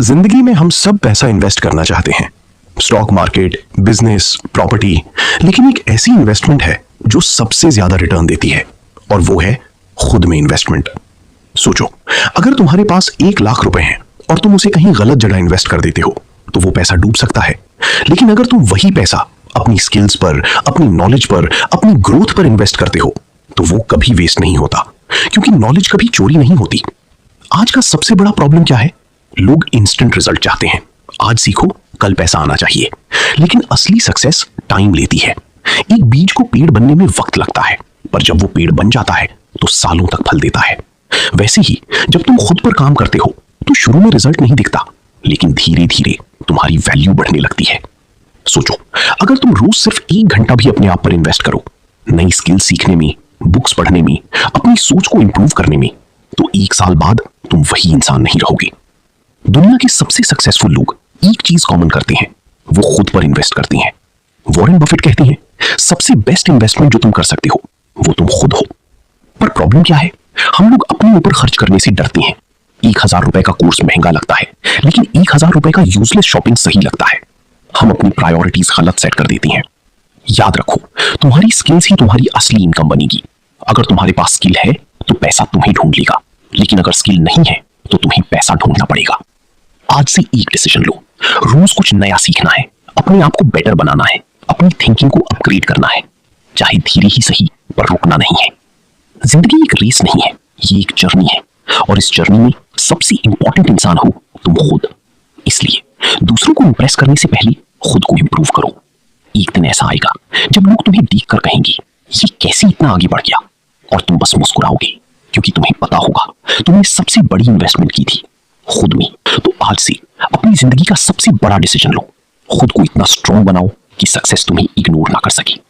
जिंदगी में हम सब पैसा इन्वेस्ट करना चाहते हैं, स्टॉक मार्केट, बिजनेस, प्रॉपर्टी, लेकिन एक ऐसी इन्वेस्टमेंट है जो सबसे ज्यादा रिटर्न देती है और वो है खुद में इन्वेस्टमेंट। सोचो, अगर तुम्हारे पास 1 लाख रुपए हैं और तुम उसे कहीं गलत जगह इन्वेस्ट कर देते हो तो वो पैसा डूब सकता है, लेकिन अगर तुम वही पैसा अपनी स्किल्स पर, अपनी नॉलेज पर, अपनी ग्रोथ पर इन्वेस्ट करते हो तो वो कभी वेस्ट नहीं होता, क्योंकि नॉलेज कभी चोरी नहीं होती। आज का सबसे बड़ा प्रॉब्लम क्या है? लोग इंस्टेंट रिजल्ट चाहते हैं। आज सीखो, कल पैसा आना चाहिए, लेकिन असली सक्सेस टाइम लेती है। एक बीज को पेड़ बनने में वक्त लगता है, पर जब वो पेड़ बन जाता है तो सालों तक फल देता है। वैसे ही जब तुम खुद पर काम करते हो तो शुरू में रिजल्ट नहीं दिखता, लेकिन धीरे धीरे तुम्हारी वैल्यू बढ़ने लगती है। सोचो, अगर तुम रोज सिर्फ 1 घंटा भी अपने आप पर इन्वेस्ट करो, नई स्किल सीखने में, बुक्स पढ़ने में, अपनी सोच को इंप्रूव करने में, तो 1 साल बाद तुम वही इंसान नहीं रहोगे। दुनिया के सबसे सक्सेसफुल लोग एक चीज कॉमन करते हैं, वो खुद पर इन्वेस्ट करते हैं। वॉरेन बफेट कहते हैं, सबसे बेस्ट इन्वेस्टमेंट जो तुम कर सकते हो वो तुम खुद हो। पर प्रॉब्लम क्या है? हम लोग अपने ऊपर खर्च करने से डरते हैं। 1000 रुपए का कोर्स महंगा लगता है, लेकिन 1000 रुपए का यूजलेस शॉपिंग सही लगता है। हम अपनी प्रायोरिटीज गलत सेट कर देती हैं। याद रखो, तुम्हारी स्किल्स ही तुम्हारी असली इनकम बनेगी। अगर तुम्हारे पास स्किल है तो पैसा तुम्हें ढूंढ लेगा, लेकिन अगर स्किल नहीं है तो तुम्हें पैसा ढूंढना पड़ेगा। आज से एक डिसीजन लो, रोज कुछ नया सीखना है, अपने आप को बेटर बनाना है, अपनी थिंकिंग को अपग्रेड करना है, चाहे धीरे ही सही, पर रुकना नहीं है। जिंदगी एक रेस नहीं है, ये एक जर्नी है, और इस जर्नी में सबसे इंपॉर्टेंट इंसान हो तुम खुद। इसलिए दूसरों को इंप्रेस करने से पहले खुद को इंप्रूव करो। एक दिन ऐसा आएगा जब लोग तुम्हें देखकर कहेंगे, ये कैसे इतना आगे बढ़ गया, और तुम बस मुस्कुराओगे, क्योंकि तुम्हें पता होगा तुमने सबसे बड़ी इन्वेस्टमेंट की थी खुद में। तो आज से अपनी जिंदगी का सबसे बड़ा डिसीजन लो, खुद को इतना स्ट्रांग बनाओ कि सक्सेस तुम्हें इग्नोर ना कर सके।